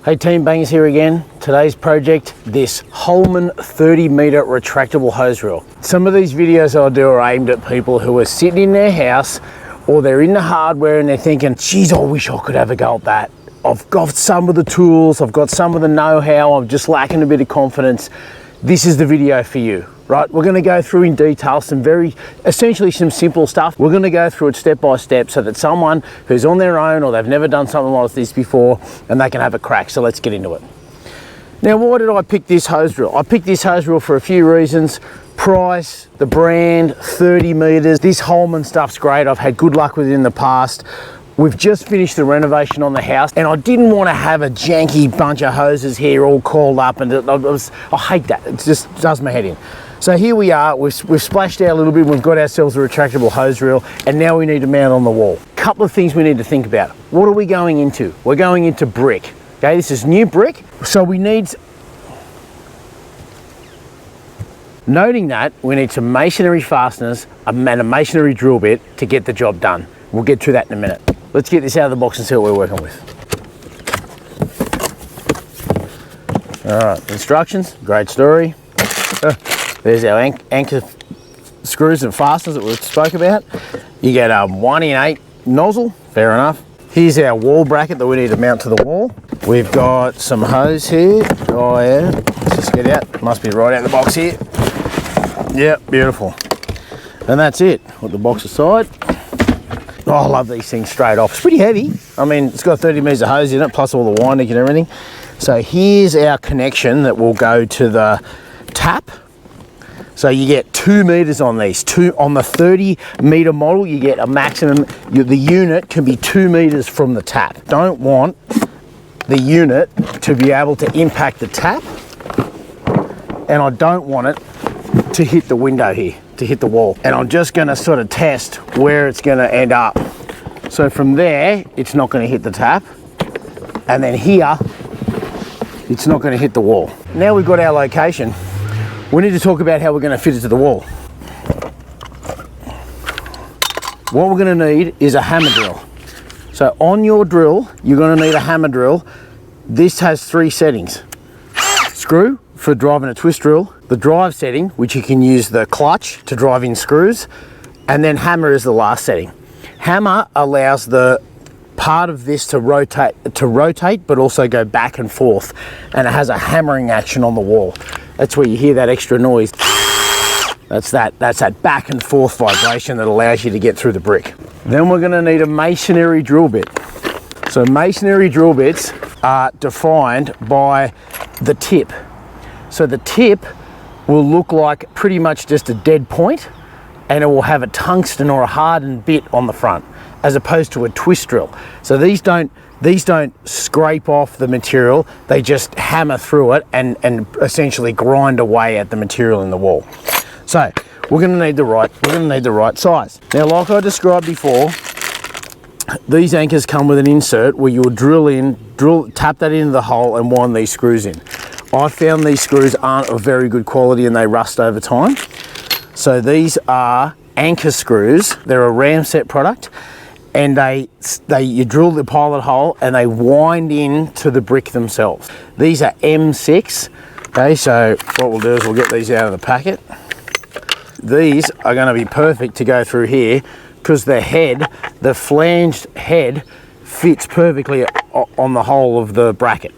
Hey team, Bangers here again. Today's project, this Holman 30-meter retractable hose reel. Some of these videos I do are aimed at people who are sitting in their house or they're in the hardware and they're thinking, geez, I wish I could have a go at that. I've got some of the tools, I've got some of the know-how, I'm just lacking a bit of confidence. This is the video for you, right? We're gonna go through in detail essentially some simple stuff. We're gonna go through it step by step so that someone who's on their own or they've never done something like this before and they can have a crack. So let's get into it. Now, why did I pick this hose reel? I picked this hose reel for a few reasons. Price, the brand, 30 meters. This Holman stuff's great. I've had good luck with it in the past. We've just finished the renovation on the house and I didn't want to have a janky bunch of hoses here all called up, and I hate that. It just does my head in. So here we are, we've splashed out a little bit, we've got ourselves a retractable hose reel, and now we need to mount on the wall. Couple of things we need to think about. What are we going into? We're going into brick. Okay, this is new brick, so we need, noting that, we need some masonry fasteners and a masonry drill bit to get the job done. We'll get to that in a minute. Let's get this out of the box and see what we're working with. All right, instructions, great story. There's our anchor screws and fasteners that we spoke about. You get a 1 in 8 nozzle, fair enough. Here's our wall bracket that we need to mount to the wall. We've got some hose here. Oh yeah, let's just get out. Must be right out of the box here. Yep, beautiful. And that's it, with the box aside. Oh, I love these things straight off. It's pretty heavy. I mean, it's got 30 meters of hose in it, plus all the winding and everything. So here's our connection that will go to the tap. So you get 2 meters on these. On the 30 meter model, you get a maximum, the unit can be 2 meters from the tap. Don't want the unit to be able to impact the tap, and I don't want it to hit the window here, to hit the wall. And I'm just gonna sort of test where it's gonna end up. So from there, it's not gonna hit the tap. And then here, it's not gonna hit the wall. Now we've got our location, we need to talk about how we're gonna fit it to the wall. What we're gonna need is a hammer drill. So on your drill, you're gonna need a hammer drill. This has 3 settings. Screw for driving a twist drill, the drive setting, which you can use the clutch to drive in screws, and then hammer is the last setting. Hammer allows the part of this to rotate, but also go back and forth, and it has a hammering action on the wall. That's where you hear that extra noise. That's that back and forth vibration that allows you to get through the brick. Then we're gonna need a masonry drill bit. So masonry drill bits are defined by the tip. So the tip will look like pretty much just a dead point, and it will have a tungsten or a hardened bit on the front, as opposed to a twist drill. So these don't scrape off the material, they just hammer through it and essentially grind away at the material in the wall. So we're gonna need the right size. Now, like I described before, these anchors come with an insert where you'll tap that into the hole and wind these screws in. I found these screws aren't of very good quality and they rust over time. So these are anchor screws. They're a Ramset product, and you drill the pilot hole and they wind into the brick themselves. These are M6. Okay, so what we'll do is we'll get these out of the packet. These are going to be perfect to go through here because the flanged head fits perfectly on the hole of the bracket.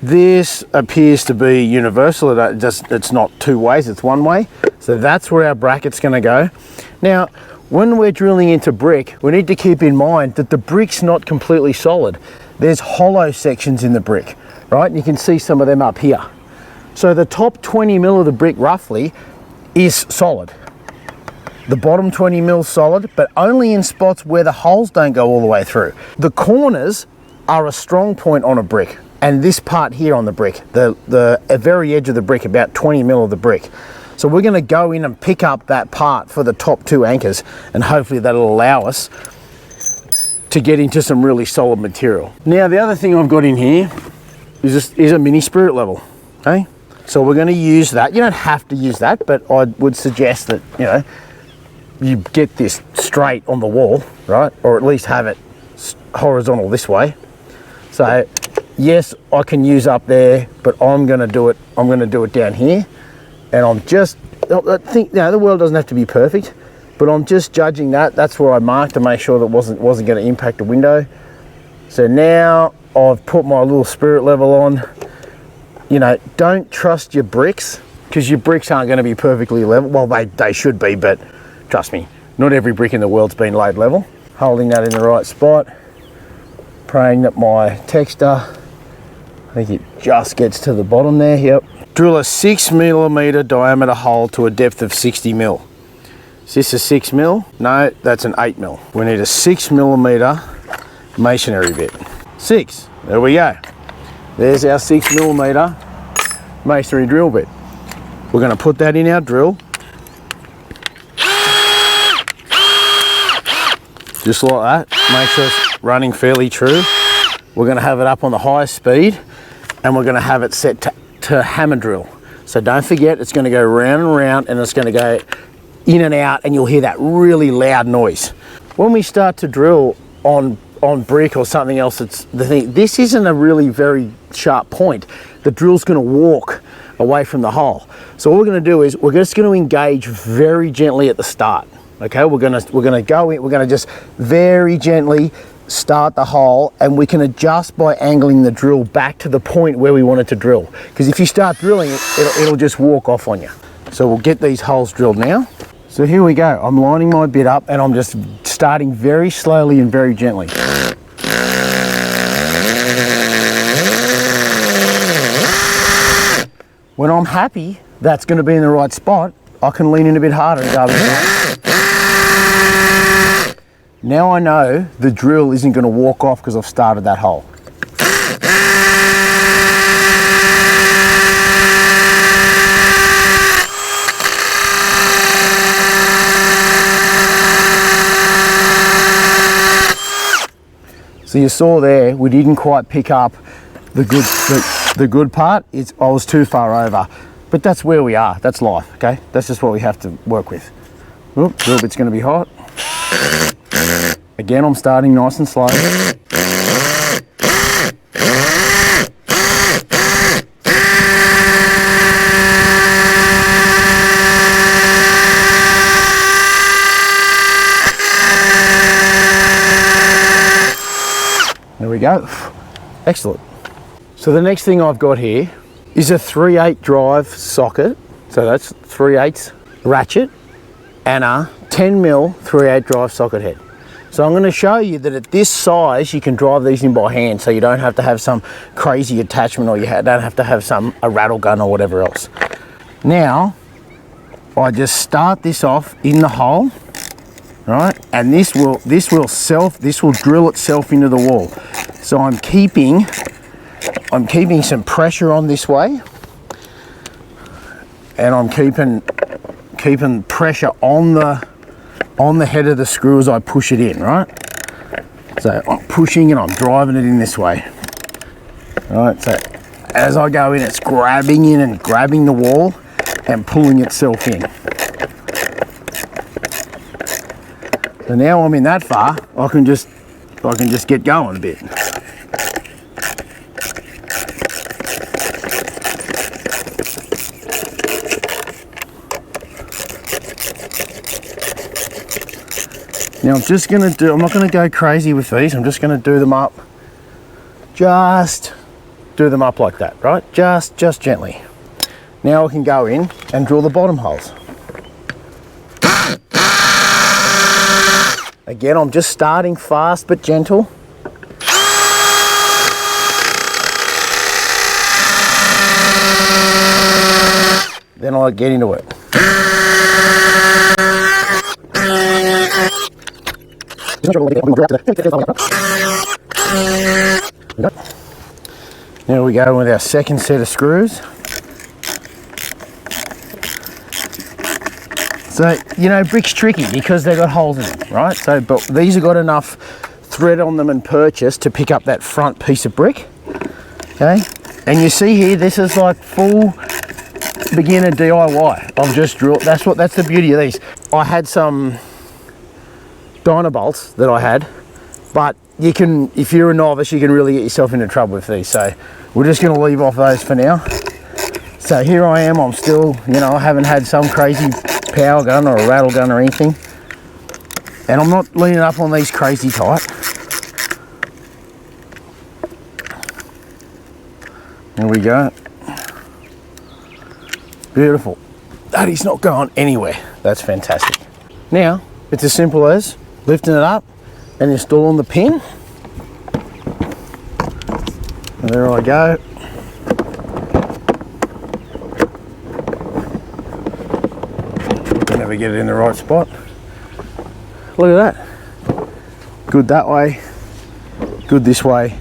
This appears to be universal. It's not 2 ways, it's 1 way. So that's where our bracket's gonna go. Now, when we're drilling into brick, we need to keep in mind that the brick's not completely solid. There's hollow sections in the brick, right? And you can see some of them up here. So the top 20 mil of the brick roughly is solid. The bottom 20 mil solid, but only in spots where the holes don't go all the way through. The corners are a strong point on a brick. And this part here on the brick, the very edge of the brick, about 20 mil of the brick. So we're gonna go in and pick up that part for the top 2 anchors, and hopefully that'll allow us to get into some really solid material. Now, the other thing I've got in here is a mini spirit level, okay? So we're gonna use that. You don't have to use that, but I would suggest that, you get this straight on the wall, right? Or at least have it horizontal this way. So yes, I can use up there, but I'm going to do it down here. And I think, the world doesn't have to be perfect, but I'm just judging that. That's where I marked to make sure that wasn't going to impact the window. So now I've put my little spirit level on. You know, don't trust your bricks, because your bricks aren't going to be perfectly level. Well, they should be, but trust me, not every brick in the world's been laid level. Holding that in the right spot, praying that my texture, I think it just gets to the bottom there, yep. Drill a 6mm diameter hole to a depth of 60mm. Is this a 6mm? No, that's an 8mm. We need a 6mm masonry bit. 6, there we go. There's our 6mm masonry drill bit. We're going to put that in our drill. Just like that, make sure it's running fairly true. We're going to have it up on the highest speed, and we're going to have it set to hammer drill. So don't forget, it's going to go round and round, and it's going to go in and out, and you'll hear that really loud noise. When we start to drill on brick or something else, it's the thing, this isn't a really very sharp point. The drill's going to walk away from the hole. So what we're going to do is we're just going to engage very gently at the start. Okay, we're gonna go in, we're gonna just very gently start the hole, and we can adjust by angling the drill back to the point where we want it to drill. Because if you start drilling it, it'll just walk off on you. So we'll get these holes drilled now. So here we go. I'm lining my bit up, and I'm just starting very slowly and very gently. When I'm happy that's going to be in the right spot, I can lean in a bit harder and go Now I know the drill isn't going to walk off because I've started that hole. So you saw there, we didn't quite pick up the good part. I was too far over, but that's where we are. That's life, okay? That's just what we have to work with. Oop, drill bit's going to be hot. Again, I'm starting nice and slow. There we go. Excellent. So the next thing I've got here is a 3/8 drive socket. So that's 3/8 ratchet and a 10mm 3/8 drive socket head. So I'm going to show you that at this size you can drive these in by hand, so you don't have to have some crazy attachment, or you don't have to have a rattle gun or whatever else. Now I just start this off in the hole, right? And this will drill itself into the wall. So I'm keeping some pressure on this way, and I'm keeping pressure on the head of the screw as I push it in, right? So I'm pushing and I'm driving it in this way. Right, so as I go in, it's grabbing in and grabbing the wall and pulling itself in. So now I'm in that far, I can just get going a bit. Now I'm not going to go crazy with these. I'm just going to do them up. Just do them up like that, right? Just gently. Now I can go in and drill the bottom holes. Again, I'm just starting fast but gentle. Then I'll get into it. There we go with our second set of screws. So, you know, brick's tricky because they've got holes in them, right? So, but these have got enough thread on them and purchase to pick up that front piece of brick, okay? And you see here, this is like full beginner DIY. I've just drilled, that's the beauty of these. I had some Dynabolts that I had, but you can, if you're a novice, you can really get yourself into trouble with these. So we're just going to leave off those for now. So here I am, I'm still, you know, I haven't had some crazy power gun or a rattle gun or anything. And I'm not leaning up on these crazy tight. There we go. Beautiful. That is not going anywhere. That's fantastic. Now, it's as simple as lifting it up and installing the pin. And there I go. Never get it in the right spot. Look at that. Good that way, good this way.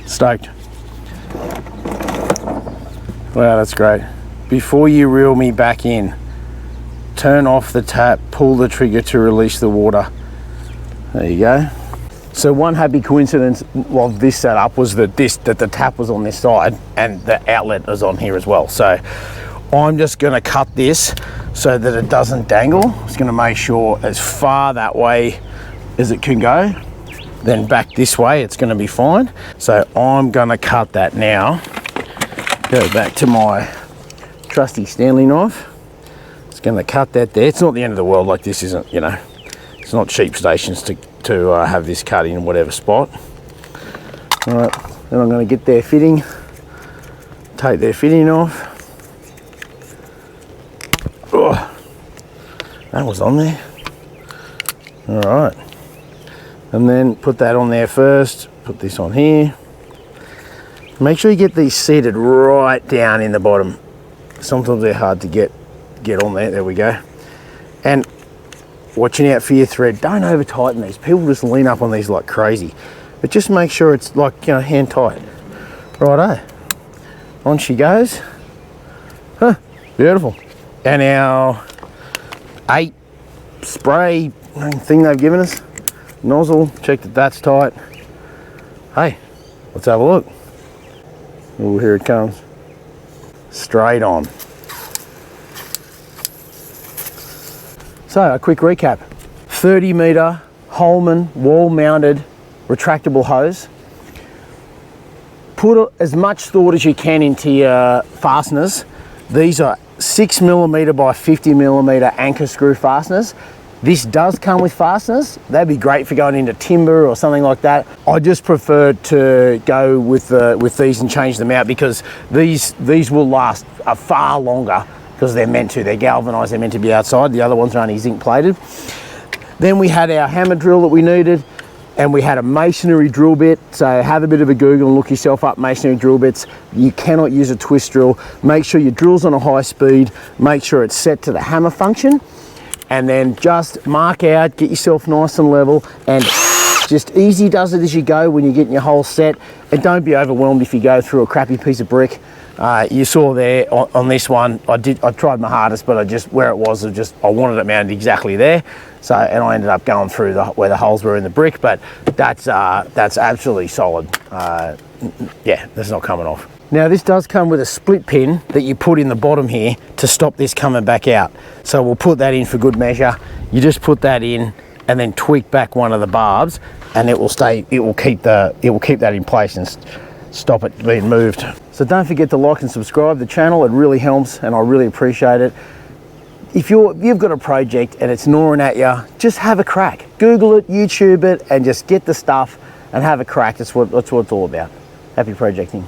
Stoked. Wow, that's great. Before you reel me back in, turn off the tap, pull the trigger to release the water. There you go. So one happy coincidence of this setup was that the tap was on this side and the outlet was on here as well. So I'm just going to cut this so that it doesn't dangle. I'm just going to make sure as far that way as it can go, then back this way it's going to be fine. So I'm going to cut that now. Go back to my trusty Stanley knife. It's going to cut that there. It's not the end of the world, like this isn't, you know, it's not cheap stations to have this cut in whatever spot. All right, then I'm going to get their fitting, take their fitting off. Oh, that was on there. All right, and then put that on there first, put this on here. Make sure you get these seated right down in the bottom. Sometimes they're hard to get on there. There we go. And watching out for your thread. Don't over tighten these. People just lean up on these like crazy. But just make sure it's like, you know, hand tight. Righto. On she goes. Huh, beautiful. And our 8 spray thing they've given us. Nozzle, check that that's tight. Hey, let's have a look. Oh, here it comes. Straight on. So a quick recap. 30 meter Holman wall mounted retractable hose. Put as much thought as you can into your fasteners. These are 6mm by 50mm anchor screw fasteners. This does come with fasteners. That'd be great for going into timber or something like that. I just prefer to go with these and change them out because these will last far longer because they're meant to. They're galvanized, they're meant to be outside. The other ones are only zinc plated. Then we had our hammer drill that we needed, and we had a masonry drill bit. So have a bit of a Google and look yourself up masonry drill bits. You cannot use a twist drill. Make sure your drill's on a high speed. Make sure it's set to the hammer function. And then just mark out, get yourself nice and level, and just easy does it as you go when you're getting your whole set. And don't be overwhelmed if you go through a crappy piece of brick. You saw there on this one, I tried my hardest, but where it was, I wanted it mounted exactly there. So, and I ended up going through where the holes were in the brick, but that's absolutely solid. Yeah, that's not coming off. Now this does come with a split pin that you put in the bottom here to stop this coming back out. So we'll put that in for good measure. You just put that in and then tweak back one of the barbs, and it will keep that in place and stop it being moved. So don't forget to like and subscribe to the channel. It really helps and I really appreciate it. If you've got a project and it's gnawing at you, just have a crack. Google it, YouTube it, and just get the stuff and have a crack. That's what it's all about. Happy projecting.